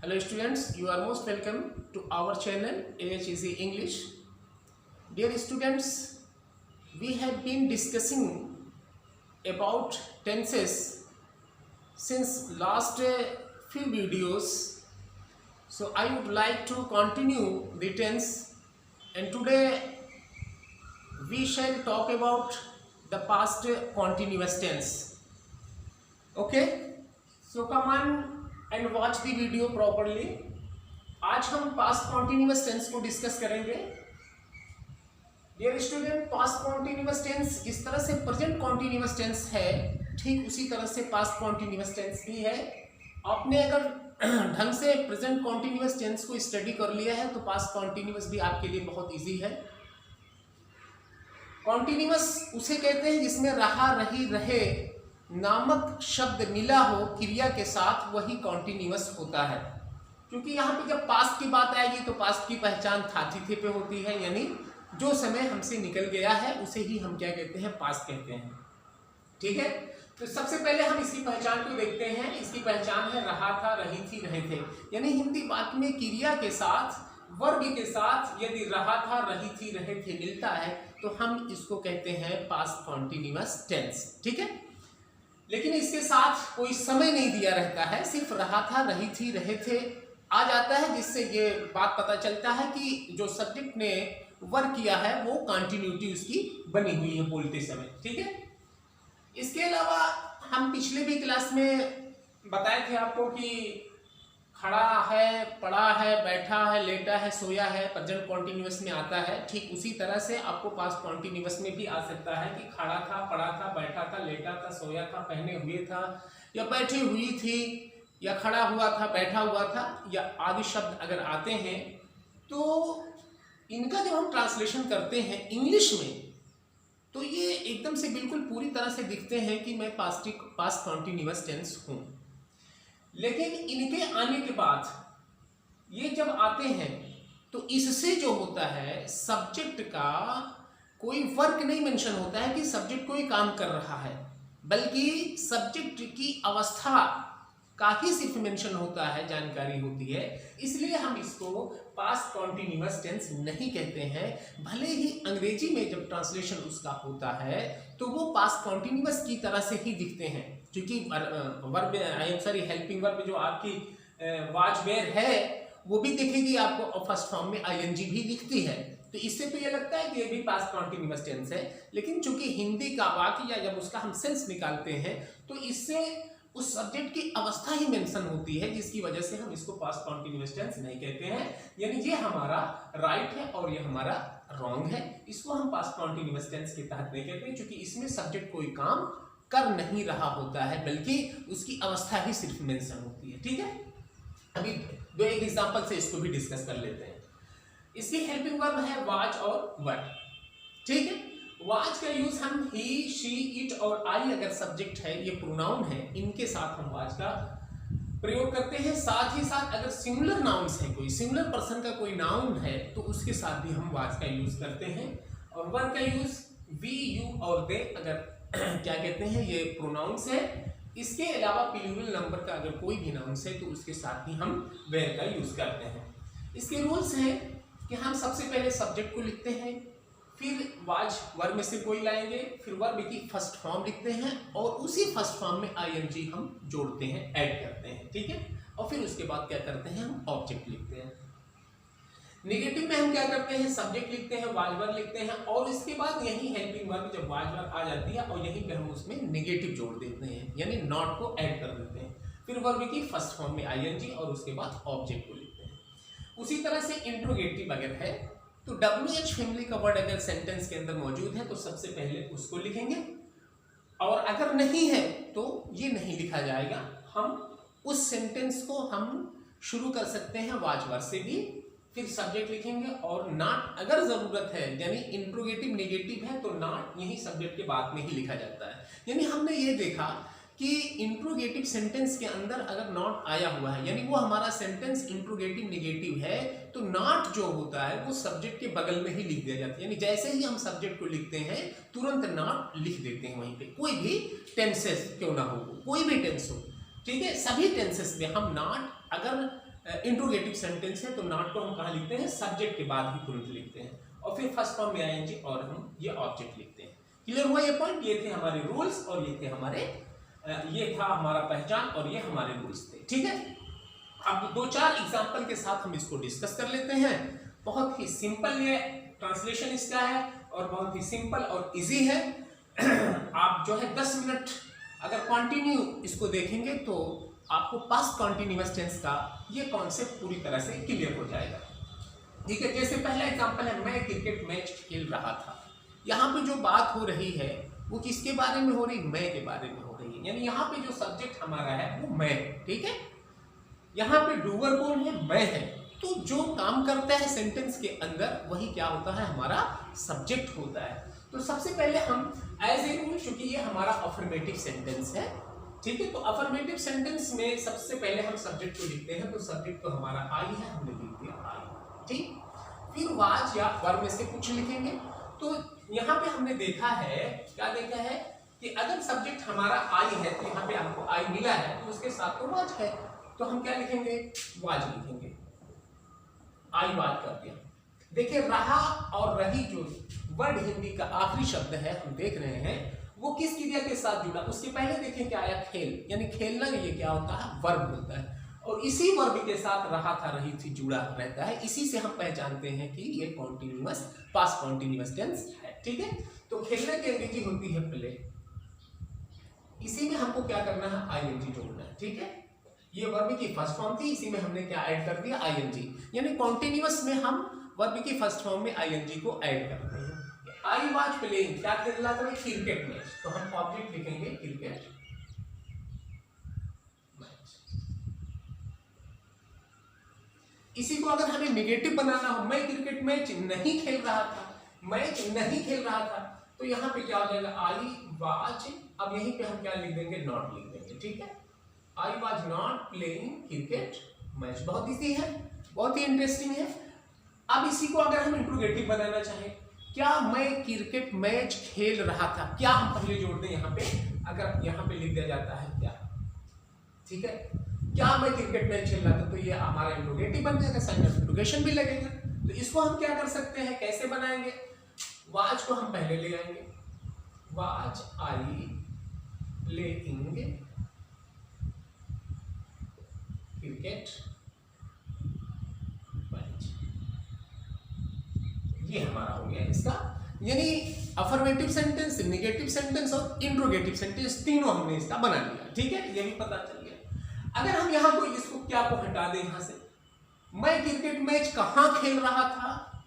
Hello students, you are most welcome to our channel AHEC English. Dear students, we have been discussing about tenses since last few videos. So I would like to continue the tense, and today we shall talk about the past continuous tense. Okay, so come on and watch the video properly. आज हम past continuous tense को discuss करेंगे. Dear student, past continuous tense जिस तरह से present continuous tense है, ठीक उसी तरह से पास्ट कॉन्टिन्यूअस टेंस भी है. आपने अगर ढंग से प्रेजेंट कॉन्टिन्यूअस टेंस को स्टडी कर लिया है तो पास्ट कॉन्टिन्यूअस भी आपके लिए बहुत इजी है. कॉन्टिन्यूअस उसे कहते हैं जिसमें रहा, रही, रहे नामक शब्द मिला हो क्रिया के साथ, वही कॉन्टिन्यूअस होता है. क्योंकि यहाँ पे जब पास्ट की बात आएगी तो पास्ट की पहचान था, थी पे होती है, यानी जो समय हमसे निकल गया है उसे ही हम क्या कहते हैं, पास्ट कहते हैं. ठीक है, तो सबसे पहले हम इसकी पहचान को देखते हैं. इसकी पहचान है रहा था, रही थी, रहे थे. यानी हिंदी वाक्य में क्रिया के साथ, वर्ब के साथ यदि रहा था, रही थी, रहे थे मिलता है तो हम इसको कहते हैं पास्ट कॉन्टिन्यूअस टेंस. ठीक है, लेकिन इसके साथ कोई समय नहीं दिया रहता है, सिर्फ रहा था, रही थी, रहे थे आ जाता है, जिससे ये बात पता चलता है कि जो सब्जेक्ट ने वर्क किया है वो कंटिन्यूटी उसकी बनी हुई है बोलते समय. ठीक है, इसके अलावा हम पिछले भी क्लास में बताए थे आपको कि खड़ा है, पड़ा है, बैठा है, लेटा है, सोया है प्रेजेंट कॉन्टिन्यूअस में आता है. ठीक उसी तरह से आपको पास्ट कॉन्टिन्यूअस में भी आ सकता है कि खड़ा था, पड़ा था, बैठा था, लेटा था, सोया था, पहने हुए था, या बैठी हुई थी, या खड़ा हुआ था, बैठा हुआ था, या आदि शब्द अगर आते हैं तो इनका जब हम ट्रांसलेशन करते हैं इंग्लिश में तो ये एकदम से बिल्कुल पूरी तरह से दिखते हैं कि मैं पास्ट कॉन्टिन्यूअस टेंस हूं. लेकिन इनके आने के बाद ये जब आते हैं तो इससे जो होता है सब्जेक्ट का कोई वर्क नहीं मेंशन होता है कि सब्जेक्ट कोई काम कर रहा है, बल्कि सब्जेक्ट की अवस्था का ही सिर्फ मेंशन होता है, जानकारी होती है. इसलिए हम इसको पास्ट कॉन्टिन्यूअस टेंस नहीं कहते हैं. भले ही अंग्रेजी में जब ट्रांसलेशन उसका होता है तो वो पास्ट कॉन्टिन्यूअस की तरह से ही दिखते हैं, क्योंकि वर्ब हेल्पिंग वर्ब जो आपकी वाज वेयर है वो भी दिखेगी आपको, फर्स्ट फॉर्म में आईएनजी भी दिखती है. तो इससे तो ये लगता है कि ये भी पास्ट कॉन्टिन्यूअस टेंस है. लेकिन चूंकि हिंदी का वाक्य या जब उसका हम सेंस निकालते हैं तो इससे उस सब्जेक्ट की अवस्था ही मेंशन होती है, जिसकी वजह से हम इसको पास्ट कॉन्टिन्यूअस टेंस नहीं कहते हैं. यानी ये हमारा राइट है और ये हमारा रॉन्ग है. इसको हम पास्ट कॉन्टिन्यूअस टेंस के तहत नहीं कहते, क्योंकि इसमें सब्जेक्ट कोई काम कर नहीं रहा होता है, बल्कि उसकी अवस्था ही सिर्फ मेंशन होती है. ठीक है, अभी दो एक एग्जांपल से इसको भी डिस्कस कर लेते हैं. इसकी हेल्पिंग वर्ब है वाज और वर. ठीक है, वाज का यूज हम ही, शी, इट और आई अगर सब्जेक्ट है, ये प्रोनाउन है, इनके साथ हम वाज का प्रयोग करते हैं. साथ ही साथ अगर सिंगुलर नाउन्स है, कोई सिंगुलर पर्सन का कोई नाउन है तो उसके साथ भी हम वाज का यूज करते हैं. और वर का यूज वी, यू और दे अगर क्या कहते हैं, ये प्रोनाउंस है. इसके अलावा प्लूरल नंबर का अगर कोई भी नाउन्स है तो उसके साथ भी हम वेयर का यूज करते हैं. इसके रूल्स हैं कि हम सबसे पहले सब्जेक्ट को लिखते हैं, फिर वाज वर्ब में से कोई लाएंगे, फिर वर्ब की फर्स्ट फॉर्म लिखते हैं और उसी फर्स्ट फॉर्म में आईएनजी हम जोड़ते हैं, ऐड करते हैं. ठीक है, और फिर उसके बाद क्या करते हैं, हम ऑब्जेक्ट लिखते हैं. नेगेटिव में हम क्या करते हैं, सब्जेक्ट लिखते हैं, वाज वर्ब लिखते हैं और इसके बाद यही हेल्पिंग वर्ब जब वाज वर्ब आ जाती है और यहीं पे हम उसमें नेगेटिव जोड़ देते हैं, यानी नॉट को ऐड कर देते हैं. फिर वर्ब की फर्स्ट फॉर्म में आईएनजी और उसके बाद ऑब्जेक्ट को लिखते हैं. उसी तरह से इंट्रोगेटिव अगर है तो WH फैमिली का वर्ड अगर सेंटेंस के अंदर मौजूद है तो सबसे पहले उसको लिखेंगे, और अगर नहीं है तो ये नहीं लिखा जाएगा. हम उस सेंटेंस को हम शुरू कर सकते हैं वाज वर्ब से भी, फिर सब्जेक्ट लिखेंगे और नॉट अगर जरूरत है, यानी इंट्रोगेटिव नेगेटिव है तो नॉट यही सब्जेक्ट के बाद में ही लिखा जाता है. यानी हमने ये देखा कि इंट्रोगेटिव सेंटेंस के अंदर अगर नॉट आया हुआ है, यानी वो हमारा सेंटेंस इंट्रोगेटिव नेगेटिव है, तो नॉट जो होता है वो सब्जेक्ट के बगल में ही लिख दिया जाता है. यानी जैसे ही हम सब्जेक्ट को लिखते हैं तुरंत नॉट लिख देते हैं वहीं पे, कोई भी टेंसेस क्यों ना हो, कोई भी टेंस हो. ठीक है, सभी टेंसेस में हम नॉट अगर इंट्रोगेटिव सेंटेंस है तो नॉट को हम कहाँ लिखते हैं, सब्जेक्ट के बाद ही तुरंत लिखते हैं, और फिर फर्स्ट फॉर्म में आएंगे और हम ये ऑब्जेक्ट लिखते हैं। क्लियर हुआ ये पॉइंट? ये थे हमारे रूल्स और ये थे हमारे ये था हमारा पहचान और ये हमारे रूल्स थे। ठीक है, अब 2-4 एग्जांपल के साथ हम इसको डिस्कस कर लेते हैं। बहुत ही सिंपल ये ट्रांसलेशन इसका है और बहुत ही सिंपल और इजी है। आप जो है 10 मिनट अगर कंटिन्यू इसको देखेंगे तो आपको पास्ट कॉन्टिन्यूअस टेंस का ये कॉन्सेप्ट पूरी तरह से क्लियर हो जाएगा। ठीक है, जैसे पहला एग्जांपल है, मैं क्रिकेट मैच खेल रहा था। यहाँ पे जो बात हो रही है वो किसके बारे में हो रही? मैं के बारे में हो रही है, यानी यहाँ पे जो सब्जेक्ट हमारा है वो मैं है। ठीक है, यहाँ पे डूअर कौन है? मैं है। तो जो काम करता है सेंटेंस के अंदर वही क्या होता है? हमारा सब्जेक्ट होता है। तो सबसे पहले हम एज ए रूल, क्योंकि ये हमारा अफर्मेटिव सेंटेंस है, ठीक है, तो अफर्मेटिव सेंटेंस में सबसे पहले हम सब्जेक्ट को लिखते हैं। तो सब्जेक्ट तो हमारा आई है, हमने लिख दिया आई। ठीक, फिर वाज या वर्ब में से कुछ लिखेंगे। तो यहाँ पे हमने देखा है, क्या देखा है कि अगर सब्जेक्ट हमारा आई है तो यहाँ पे आपको आई मिला है तो उसके साथ तो वाज है, तो हम क्या लिखेंगे? वाज लिखेंगे। आई वाज कर दिया। देखिए रहा और रही जो वर्ड हिंदी का आखिरी शब्द है हम देख रहे हैं वो किस क्रिया के साथ जुड़ा? उसके पहले देखें क्या आया? खेल, यानी खेलना ये क्या होता है? वर्ब होता है, और इसी वर्ब के साथ रहा था रही थी जुड़ा रहता है। इसी से हम पहचानते हैं कि ये कॉन्टिन्यूअस पास्ट कॉन्टिन्यूअस टेंस है। ठीक है, तो खेलने की अंग्रेजी होती है प्ले। इसी में हमको क्या करना है? आईएनजी जोड़ना है। ठीक है, ये वर्ब की फर्स्ट फॉर्म थी, इसी में हमने क्या ऐड कर दिया? आईएनजी, यानी कॉन्टिन्यूअस में हम वर्ब की फर्स्ट फॉर्म में आईएनजी को ऐड करते हैं। आई वाज प्लेइंग, क्या खेल रहा था? क्रिकेट मैच, तो हम ऑब्जेक्ट लिखेंगे क्रिकेट मैच। इसी को अगर हमें नेगेटिव बनाना हो, मैं क्रिकेट मैच नहीं खेल रहा था, मैच नहीं खेल रहा था, तो यहाँ पे क्या हो जाएगा? आई वाज, अब यहीं पे हम क्या लिख देंगे? नॉट लिख देंगे। ठीक है, I was not playing cricket match. बहुत इजी है, बहुत ही इंटरेस्टिंग है। अब इसी को अगर हम इंट्रोगेटिव बनाना चाहें, क्या मैं क्रिकेट मैच खेल रहा था, क्या हम पहले जोड़ दें यहाँ पे? अगर यहाँ पे लिख दिया जाता है क्या, ठीक है, क्या मैं क्रिकेट मैच खेल रहा था, तो ये हमारा इंट्रोगेटिव बन जाएगा, साइन ऑफ इंट्रोगेशन भी लगेगा। तो इसको हम क्या कर सकते हैं, कैसे बनाएंगे? वाज को हम पहले ले आएंगे, was I playing cricket match, ये हमारा हो गया इसका, यानी अफर्मेटिव सेंटेंस, नेगेटिव सेंटेंस और इंट्रोगेटिव सेंटेंस तीनों हमने इसका बना लिया। ठीक है, ये भी पता चल गया। अगर हम यहाँ को इसको क्या को हटा दें यहाँ से, मैं क्रिकेट मैच कहाँ खेल रहा था,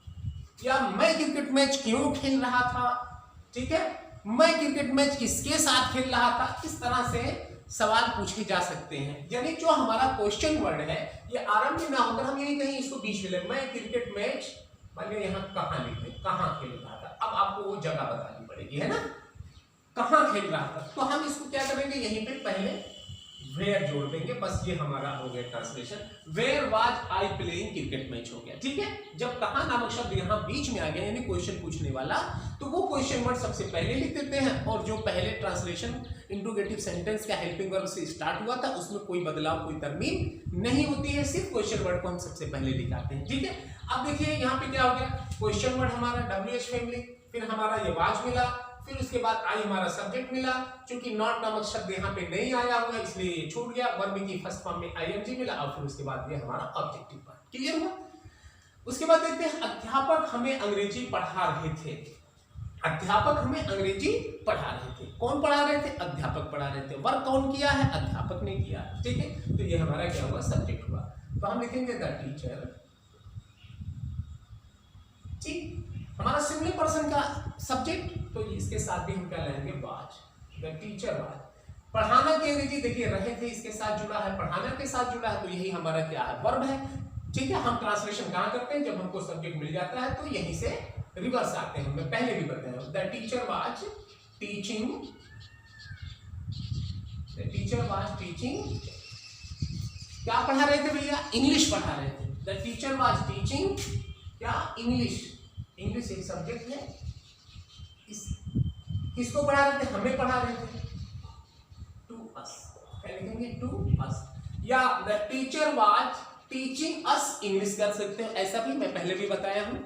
या मैं क्रिकेट मैच क्यों खेल रहा था, ठीक है, मैं क्रिकेट मैच किसके साथ खेल रहा था, इस तरह से सवाल पूछे जा सकते हैं। यानी जो हमारा क्वेश्चन वर्ड है ये आरंभ में ना होकर हम यही कहीं इसको बीच में ले, मैं क्रिकेट मैच मानिए यहाँ कहाँ लिख दें, कहाँ खेल रहा था। अब आपको वो जगह बतानी पड़ेगी, है ना, कहाँ खेल रहा था। तो हम इसको क्या करेंगे, यहीं पे पहले वेयर जोड़ देंगे, बस ये हमारा हो गया translation. Where was I playing cricket match हो गया। ठीक है, जब कहाँ नामक शब्द यहाँ बीच में आ गया यानी क्वेश्चन पूछने वाला, तो वो क्वेश्चन वर्ड सबसे पहले लिख देते हैं, और जो पहले ट्रांसलेशन इंट्रोगेटिव सेंटेंस का हेल्पिंग वर्ब से स्टार्ट हुआ था उसमें कोई बदलाव, कोई तरमीम नहीं होती है, सिर्फ क्वेश्चन वर्ड को हम सबसे पहले लिखाते हैं। ठीक है, अब देखिए यहाँ पे क्या हो गया, क्वेश्चन वर्ड हमारा WH फैमिली, फिर हमारा ये वाज मिला, फिर उसके बाद आई हमारा सब्जेक्ट मिला। चूंकि नॉट नामक शब्द यहाँ पे नहीं आया होगा इसलिए ये छूट गया, वर्ब की फर्स्ट फॉर्म में ING मिला, और फिर उसके बाद ये हमारा ऑब्जेक्टिव पार्ट। क्लियर हुआ? उसके बाद देखते हैं, अध्यापक हमें अंग्रेजी पढ़ा रहे थे। अध्यापक हमें अंग्रेजी पढ़ा रहे थे, कौन पढ़ा रहे थे? अध्यापक पढ़ा रहे थे। वर्क कौन किया है? अध्यापक ने किया। ठीक है, तो ये हमारा क्या हुआ, सब्जेक्ट हुआ। तो हम लिखेंगे द टीचर। ठीक, हमारा सिंगल पर्सन का सब्जेक्ट, तो इसके साथ भी हम क्या लेंगे, वाज, द टीचर वाज। पढ़ाना की अंग्रेजी देखिए रहे थे, इसके साथ जुड़ा है, पढ़ाना के साथ जुड़ा है, तो यही हमारा क्या है, वर्ब है। ठीक है, हम ट्रांसलेशन कहाँ करते हैं, जब हमको सब्जेक्ट मिल जाता है तो यहीं से रिवर्स आते हैं। मैं पहले भी बताया, the teacher was teaching, the teacher was teaching, क्या पढ़ा रहे थे भैया, इंग्लिश पढ़ा रहे थे। द टीचर वाज टीचिंग क्या, इंग्लिश। इंग्लिश एक सब्जेक्ट है, किसको पढ़ा रहे थे, हमें पढ़ा रहे थे, टू अस, क्या लिखेंगे, टू अस। या the teacher was teaching us English कर सकते हो। ऐसा भी मैं पहले भी बताया हूं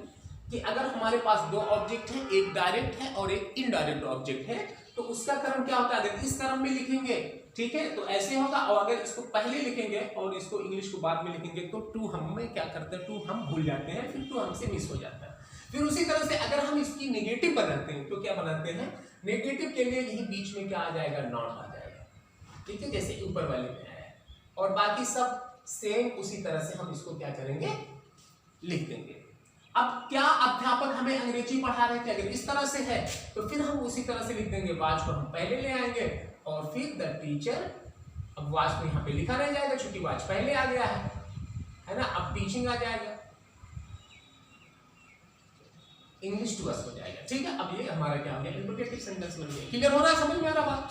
कि अगर हमारे पास दो ऑब्जेक्ट है, एक डायरेक्ट है और एक इनडायरेक्ट ऑब्जेक्ट है, तो उसका क्रम क्या होता है, अगर इस क्रम में लिखेंगे, ठीक है, तो ऐसे होगा, और अगर इसको पहले लिखेंगे और इसको इंग्लिश को बाद में लिखेंगे तो टू हमें क्या करते हैं, टू हम भूल जाते हैं, फिर टू हमसे मिस हो जाता है। फिर उसी तरह से अगर हम इसकी नेगेटिव बनाते हैं तो क्या बनाते हैं, नेगेटिव के लिए यही बीच में क्या आ जाएगा, नॉट आ जाएगा, ठीक है, जैसे ऊपर वाले में आया है। और बाकी सब सेम उसी तरह से हम इसको क्या करेंगे, लिख देंगे। अब क्या अध्यापक हमें अंग्रेजी पढ़ा रहे थे, अगर इस तरह से है तो फिर हम उसी तरह से लिख देंगे, वाच को हम पहले ले आएंगे और फिर द टीचर, अब वाच को यहाँ पे लिखा रह जाएगा क्योंकि वाच पहले आ गया है ना, अब टीचिंग आ जाएगा, इंग्लिश टू अस हो जाएगा, ठीक है। अब ये हमारा क्या हो गया, इंपरेटिव सेंटेंस बन गया। क्लियर हो रहा है, समझ में आ रहा बात।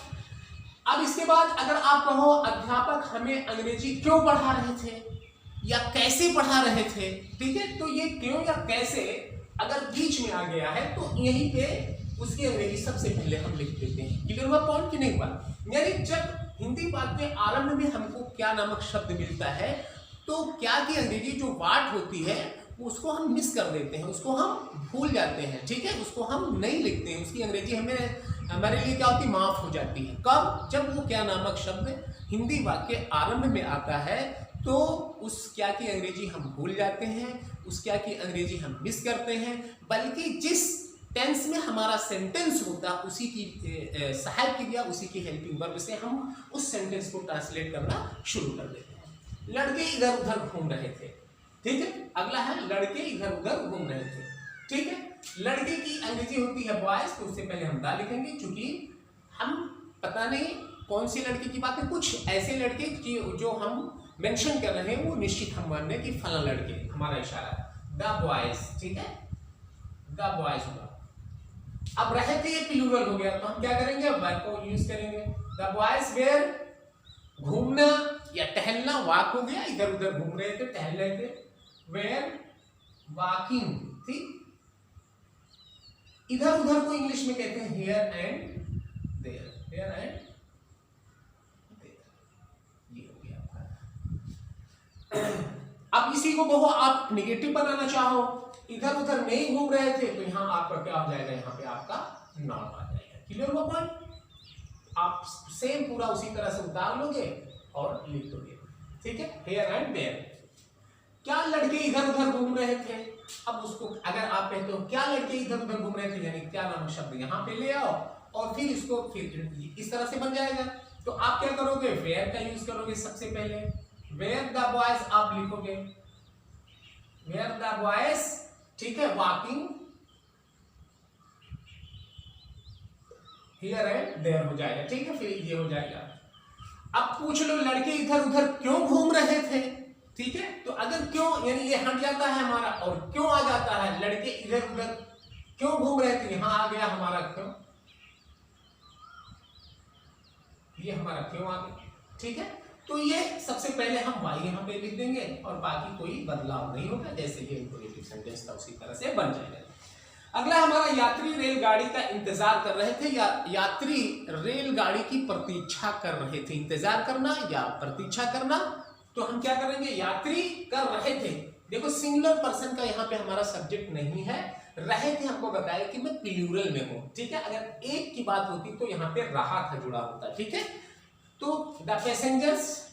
अब इसके बाद अगर आप कहो अध्यापक हमें अंग्रेजी क्यों पढ़ा रहे थे या कैसे पढ़ा रहे थे, ठीक है, तो ये क्यों या कैसे अगर बीच में आ गया है तो यहीं पे उसकी अंग्रेजी सबसे पहले हम लिख देते हैं। क्लियर हुआ पॉइंट की नहीं हुआ। यानी जब हिंदी पाठ के आरंभ में हमको क्या नामक शब्द मिलता है तो क्या की अंग्रेजी जो वाट होती है उसको हम मिस कर देते हैं, उसको हम भूल जाते हैं, ठीक है, उसको हम नहीं लिखते हैं, उसकी अंग्रेजी हमारे लिए क्या होती है, माफ हो जाती है। कब, जब वो क्या नामक शब्द हिंदी वाक्य आरंभ में आता है तो उस क्या की अंग्रेजी हम भूल जाते हैं, उस क्या की अंग्रेजी हम मिस करते हैं, बल्कि जिस टेंस में हमारा सेंटेंस होता उसी की सहायक क्रिया, उसी की हेल्पिंग वर्ब से हम उस सेंटेंस को ट्रांसलेट करना शुरू कर देते हैं। लड़के इधर उधर घूम रहे थे, ठीक है, अगला है लड़के इधर उधर घूम रहे थे, ठीक है। लड़के की अंग्रेजी होती है बॉयज, तो उससे पहले हम दा लिखेंगे क्योंकि हम पता नहीं कौन सी लड़के की बात है, कुछ ऐसे लड़के जो हम मेंशन कर रहे हैं वो निश्चित हम मान लें कि फला लड़के, हमारा इशारा द बॉयज, ठीक है, द बॉयज हुआ। अब रहे थे ये प्लूरल हो गया तो हम क्या करेंगे, वर्ब को यूज करेंगे। द बॉयज वेयर, घूमना या टहलना, वॉक हो गया, इधर उधर घूम रहे थे, टहल रहे थे, वेयर वॉकिंग, ठीक। इधर उधर को इंग्लिश में कहते हैं here and there, here and there, ये हो गया आपका। अब इसी को कहो आप नेगेटिव बनाना चाहो, इधर उधर नहीं घूम रहे थे तो यहां आपका क्या हो जाएगा, यहां पे आपका नॉट आ जाएगा। क्लियर हुआ पॉइंट। आप सेम पूरा उसी तरह से उतार लोगे और लिख दोगे, ठीक है, हियर एंड देयर। क्या लड़के इधर उधर घूम रहे थे, अब उसको अगर आप कहते हो क्या लड़के इधर उधर घूम रहे थे, यानी क्या नामक शब्द यहाँ पे ले आओ और फिर इसको फिर इस तरह से बन जाएगा। तो आप क्या करोगे, वेयर का यूज करोगे सबसे पहले, वेयर द बॉयज आप लिखोगे, वेयर द बॉयज, ठीक है, वॉकिंग हियर एंड देयर हो जाएगा, ठीक है, फिर ये हो जाएगा। अब पूछ लो लड़के इधर उधर क्यों घूम रहे थे, ठीक है, तो अगर क्यों यानी ये हट जाता है हमारा और क्यों आ जाता है, लड़के इधर उधर क्यों घूम रहे थे, यहां आ गया हमारा क्यों, ये हमारा क्यों आ गया, ठीक है। तो ये सबसे पहले हम वाई यहां पे लिख देंगे और बाकी कोई बदलाव नहीं होगा, जैसे ये इंपरेटिव सेंटेंस था उसी तरह से बन जाएगा। अगला हमारा यात्री रेलगाड़ी का इंतजार कर रहे थे, या यात्री रेलगाड़ी की प्रतीक्षा कर रहे थे। इंतजार करना या प्रतीक्षा करना, तो हम क्या करेंगे, यात्री कर रहे थे। देखो सिंगुलर पर्सन का यहाँ पे हमारा सब्जेक्ट नहीं है, रहे थे हमको बताया कि मैं प्लूरल में हूं, ठीक है। अगर एक की बात होती तो यहाँ पे रहा था जुड़ा होता, ठीक है। तो द पैसेंजर्स,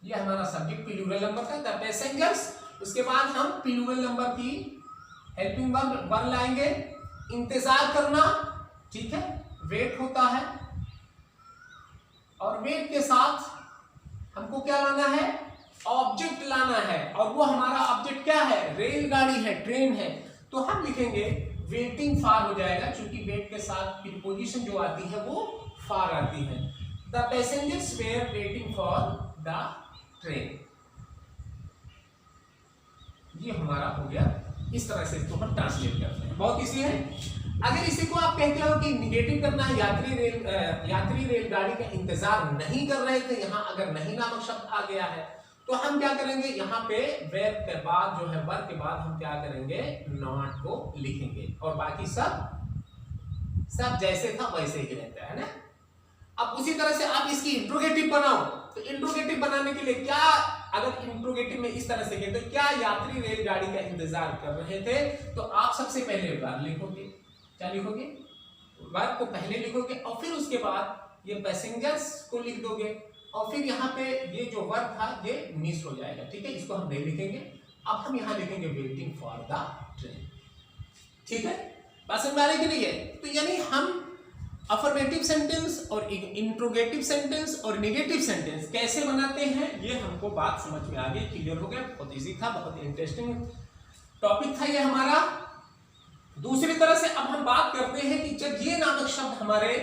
ये हमारा सब्जेक्ट प्लूरल नंबर का, द पैसेंजर्स। उसके बाद हम प्लूरल नंबर की हेल्पिंग वर्ब लाएंगे, इंतजार करना, ठीक है, वेट होता है, और वेट के साथ हमको क्या लाना है, ऑब्जेक्ट लाना है, और वो हमारा ऑब्जेक्ट क्या है, रेलगाड़ी है, ट्रेन है। तो हम लिखेंगे वेटिंग फॉर हो जाएगा, क्योंकि वेट के साथ प्रीपोजिशन जो आती है वो फॉर आती है। The passengers were waiting for the train, ये हमारा हो गया। इस तरह से इसको हम ट्रांसलेट करते हैं, बहुत इजी है। अगर इसी को आप कहते हो कि निगेटिव करना है, यात्री रेलगाड़ी का इंतजार नहीं कर रहे थे, यहाँ अगर नहीं नामक शब्द आ गया है तो हम क्या करेंगे, यहाँ पे वेयर के बाद जो है वर्ब के बाद हम क्या करेंगे, नॉट को लिखेंगे, और बाकी सब जैसे था वैसे ही रहता है ना। अब उसी तरह से आप इसकी इंट्रोगेटिव बनाओ, तो इंट्रोगेटिव बनाने के लिए क्या, अगर इंट्रोगेटिव में इस तरह से कहते तो क्या यात्री रेलगाड़ी का इंतजार कर रहे थे, तो आप सबसे पहले वर्ब लिखोगे। क्या लिखोगे? वर्ब को पहले लिखोगे और फिर उसके बाद ये पैसेंजर्स को लिख दोगे और फिर यहाँ पे ये जो वर्ब था ये मिस हो जाएगा। ठीक है, इसको हम नहीं लिखेंगे। अब हम यहाँ लिखेंगे वेटिंग फॉर द ट्रेन। ठीक है, बात समझ में आ रही कि नहीं है? तो यानी हम अफर्मेटिव सेंटेंस और इंट्रोगेटिव सेंटेंस और नेगेटिव सेंटेंस कैसे बनाते हैं, ये हमको बात समझ में आ गई, क्लियर हो गया। बहुत इजी था, बहुत इंटरेस्टिंग टॉपिक था ये हमारा। दूसरी तरह से अब हम बात करते हैं कि जब ये नामक शब्द हमारे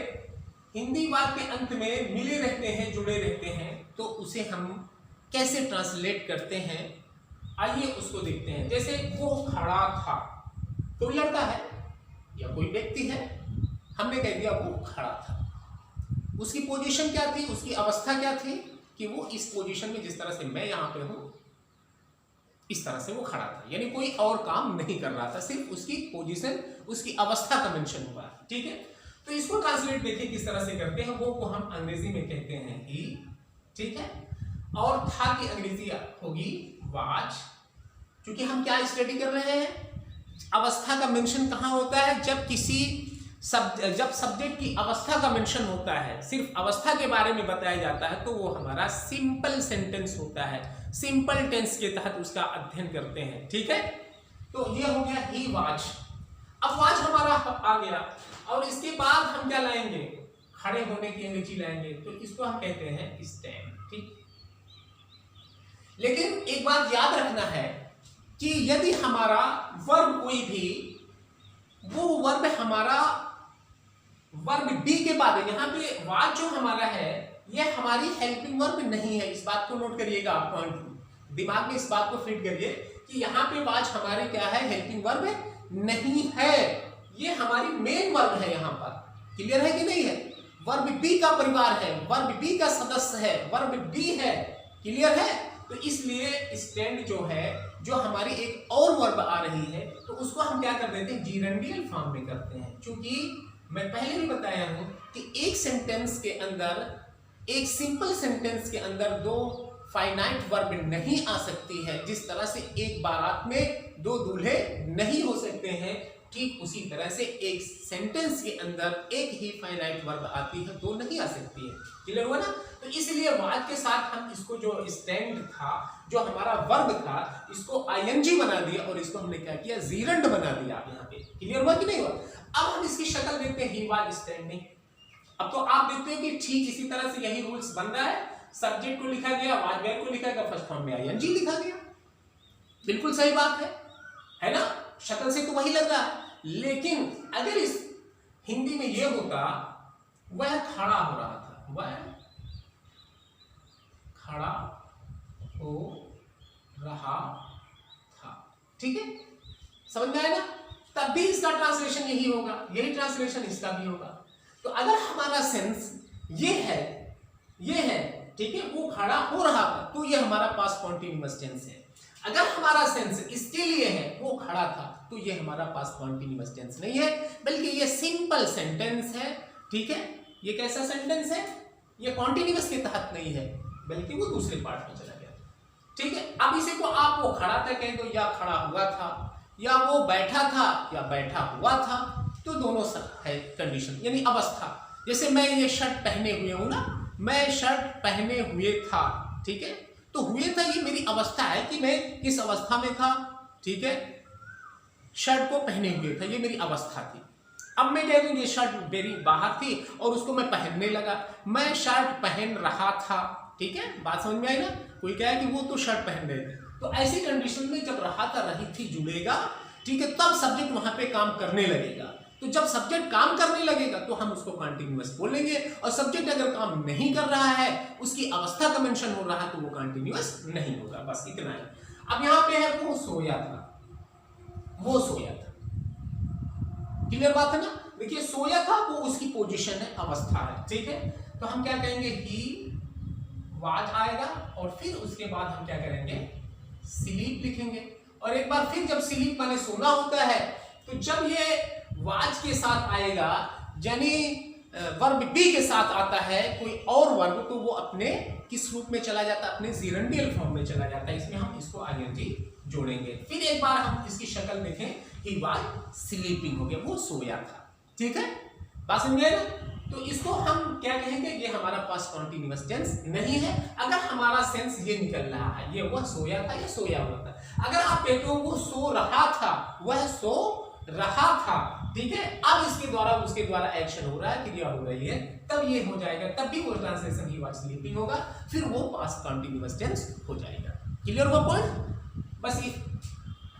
हिंदी वाक्य के अंत में मिले रहते हैं, जुड़े रहते हैं, तो उसे हम कैसे ट्रांसलेट करते हैं, आइए उसको देखते हैं। जैसे वो खड़ा था, कोई लड़का है या कोई व्यक्ति है, हमने कह दिया वो खड़ा था। उसकी पोजीशन क्या थी, उसकी अवस्था क्या थी कि वो इस पोजीशन में, जिस तरह से मैं यहां पे हूं इस तरह से वो खड़ा था, यानी कोई और काम नहीं कर रहा था, सिर्फ उसकी पोजीशन, उसकी अवस्था का मेंशन हुआ है। ठीक है, तो इसको ट्रांसलेट देखिए किस तरह से करते हैं। वो को हम अंग्रेजी में कहते हैं ही, ठीक है, और था की अंग्रेजी होगी वाज। क्योंकि हम क्या स्टडी कर रहे हैं, अवस्था का मेंशन कहां होता है, जब सब्जेक्ट की अवस्था का मेंशन होता है, सिर्फ अवस्था के बारे में बताया जाता है, तो वो हमारा सिंपल सेंटेंस होता है। सिंपल टेंस के तहत उसका अध्ययन करते हैं। ठीक है, तो ये हो गया ही वाज। अब वाज हमारा आ गया और इसके बाद हम क्या लाएंगे, खड़े होने की अंग्रेजी लाएंगे, तो इसको हम कहते हैं स्टैंड। ठीक, लेकिन एक बात याद रखना है कि यदि हमारा वर्ब कोई भी, वो वर्ब हमारा वर्ब बी के बाद है, यहाँ पे वाज जो हमारा है ये हमारी हेल्पिंग वर्ब नहीं है। इस बात को नोट करिएगा, आप पॉइंट दिमाग में इस बात को फिट करिए कि यहाँ पे वाज हमारे क्या है, हेल्पिंग वर्ब नहीं है, ये हमारी मेन वर्ब है यहाँ पर। क्लियर है कि नहीं है? वर्ब बी का परिवार है, वर्ब बी का सदस्य है, वर्ब बी है। क्लियर है? तो इसलिए स्टैंड जो है, जो हमारी एक और वर्ब आ रही है, तो उसको हम क्या कर देते हैं, जीरेंडियल फॉर्म में करते हैं। क्योंकि मैं पहले भी बताया हूं कि एक सेंटेंस के अंदर, एक सिंपल सेंटेंस के अंदर दो फाइनाइट वर्ब नहीं आ सकती है। जिस तरह से एक बारात में दो दूल्हे नहीं हो सकते हैं, ठीक उसी तरह से एक सेंटेंस के अंदर एक ही फाइनाइट वर्ब आती है, दो नहीं आ सकती है। क्लियर हुआ ना? तो इसलिए वाज के साथ हम इसको, जो स्टैंड था, जो हमारा वर्ब था, इसको आईएनजी बना दिया और इसको हमने क्या किया, जीरंड बना दिया। आप यहाँ पे क्लियर हुआ कि नहीं हुआ? अब हम इसकी शक्ल देखते हैं, ही वाज स्टैंडिंग। अब तो आप देखते हो कि ठीक इसी तरह से यही रूल्स बन रहा है। सब्जेक्ट को लिखा गया, वाज वर्ब को लिखा गया, फर्स्ट फॉर्म में आईएनजी लिखा गया। बिल्कुल सही बात है ना? शक्ल से तो वही लग रहा है, लेकिन अगर इस हिंदी में यह होता, वह खड़ा हो रहा था, वह खड़ा हो रहा था। ठीक है, समझ में आया ना? तब भी इसका ट्रांसलेशन यही होगा, यही ट्रांसलेशन इसका भी होगा। तो अगर हमारा सेंस ये है, ठीक है, वो खड़ा हो रहा था, तो ये हमारा पास्ट कॉन्टिन्यूअस टेंस है। अगर हमारा सेंस इसके लिए है, वो खड़ा था, तो ये हमारा पास्ट कॉन्टिन्यूअस टेंस नहीं है, बल्कि ये सिंपल सेंटेंस है। ठीक है, ये कैसा सेंटेंस है, ये कॉन्टिन्यूअस के तहत नहीं है, बल्कि वो दूसरे पार्ट में चला गया। ठीक है, अब इसी को आप वो खड़ा था कहें तो, या खड़ा हुआ था, या वो बैठा था, या बैठा हुआ था, तो दोनों है कंडीशन, यानी अवस्था। जैसे मैं ये शर्ट पहने हुए हूं ना, मैं शर्ट पहने हुए था, ठीक है, तो हुए था ये मेरी अवस्था है कि मैं किस अवस्था में था। ठीक है, शर्ट को पहने हुए था, ये मेरी अवस्था थी। अब मैं कह दूं ये शर्ट मेरी बाहर थी और उसको मैं पहनने लगा, मैं शर्ट पहन रहा था। ठीक है, बात समझ में आई ना? कोई कहे कि वो तो शर्ट पहन रहे थे, तो ऐसी कंडीशन में जब रहा था रही थी जुड़ेगा, ठीक है, तब सब्जेक्ट वहां पे काम करने लगेगा। तो जब सब्जेक्ट काम करने लगेगा तो हम उसको कंटिन्यूअस बोलेंगे, और सब्जेक्ट अगर काम नहीं कर रहा है, उसकी अवस्था का मेंशन हो रहा है, तो वो कंटिन्यूअस नहीं होगा। बस इतना है। अब यहां पे है वो सोया था, वो सोया था। क्लियर बात है ना? देखिए सोया था, वो उसकी पोजीशन है, अवस्था है। ठीक है, तो हम क्या कहेंगे, ही वाज आएगा और फिर उसके बाद हम क्या करेंगे, स्लीप लिखेंगे। और एक बार फिर जब स्लीप माने सोना होता है, तो जब ये वाज के साथ आएगा, यानी वर्ब बी के साथ आता है कोई और वर्ब, तो वो अपने किस रूप में चला जाता है, अपने जीरेंडियल फॉर्म में चला जाता है। इसमें हम इसको आईएनजी जोड़ेंगे। फिर एक बार हम इसकी शक्ल देखें, ही वाज स्लीपिंग हो गया, वो सोया था। ठीक है, बात समझ गए ना? तो इसको हम क्या कहेंगे, ये हमारा पास्ट कॉन्टिन्यूअस टेंस नहीं है। अगर हमारा सेंस ये निकल रहा है, ये वह सोया था या सोया हुआ था। अगर आप कहते हो वो सो रहा था, वह सो रहा था, ठीक है, अब इसके द्वारा उसके द्वारा एक्शन हो रहा है, क्रिया हो रही है, तब ये हो जाएगा, तब भी वो ट्रांसलेशन ही वाज स्लीपिंग होगा, फिर वो पास्ट कॉन्टिन्यूअस टेंस हो जाएगा। क्लियर हुआ पॉइंट? बस ये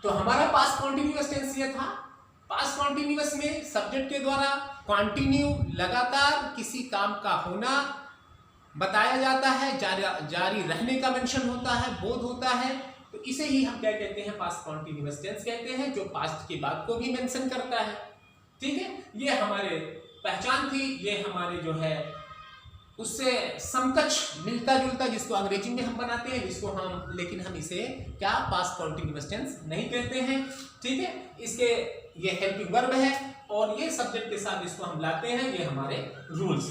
तो हमारा पास्ट कॉन्टिन्यूअस टेंस ये था। पास्ट कॉन्टिन्यूअस में सब्जेक्ट के द्वारा कंटिन्यू, लगातार किसी काम का होना बताया जाता है, जारी रहने का मेंशन होता है, बोध होता है, तो इसे ही हम क्या कहते हैं, पास्ट कॉन्टिन्यूअस टेंस कहते हैं, जो पास्ट की बात को भी मेंशन करता है। ठीक है, ये हमारे पहचान थी, ये हमारे जो है उससे समकक्ष, मिलता जुलता, जिसको अंग्रेजी में हम बनाते हैं, इसको हम, लेकिन हम इसे क्या पास्ट कॉन्टिन्यूअस टेंस नहीं कहते हैं। ठीक है, इसके ये हेल्पिंग वर्ब है और ये सब्जेक्ट के साथ इसको हम लाते हैं, ये हमारे रूल्स।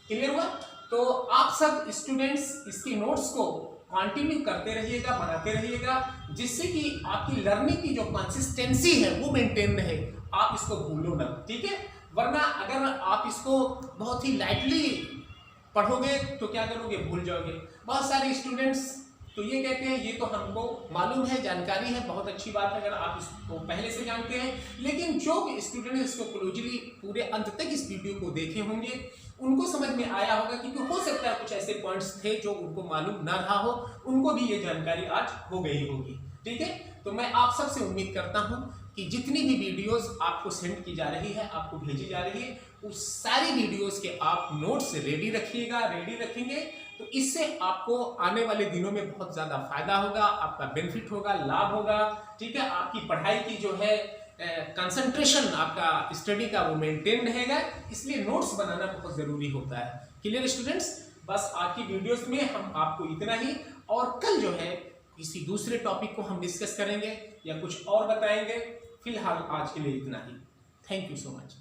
क्लियर हुआ? तो आप सब स्टूडेंट्स इसकी नोट्स को कंटिन्यू करते रहिएगा, बनाते रहिएगा, जिससे कि आपकी लर्निंग की जो कंसिस्टेंसी है वो मेंटेन रहे, आप इसको भूलो ना। ठीक है, वरना अगर आप इसको बहुत ही लाइटली पढ़ोगे तो क्या करोगे, भूल जाओगे। बहुत सारे स्टूडेंट्स तो ये कहते हैं, ये तो हमको मालूम है, जानकारी है, बहुत अच्छी बात है अगर आप इसको पहले से जानते हैं, लेकिन जो स्टूडेंट इसको क्लोजली पूरे अंत तक इस वीडियो को देखे होंगे, उनको समझ में आया होगा, क्योंकि हो सकता है कुछ ऐसे पॉइंट्स थे जो उनको मालूम ना रहा हो, उनको भी ये जानकारी आज हो गई होगी। ठीक है, तो मैं आप सबसे उम्मीद करता हूं कि जितनी भी वीडियोस आपको सेंड की जा रही है, आपको भेजी जा रही है, उस सारी वीडियोस के आप नोट्स रेडी रखिएगा, रेडी रखेंगे तो इससे आपको आने वाले दिनों में बहुत ज़्यादा फायदा होगा, आपका बेनिफिट होगा, लाभ होगा। ठीक है, आपकी पढ़ाई की जो है कंसंट्रेशन, आपका स्टडी का वो मेंटेन रहेगा, इसलिए नोट्स बनाना बहुत ज़रूरी होता है। Clear students? बस आज की वीडियोस में हम आपको इतना ही, और कल जो है किसी दूसरे टॉपिक को हम डिस्कस करेंगे या कुछ और बताएंगे। फिलहाल आज के लिए इतना ही। Thank you so much.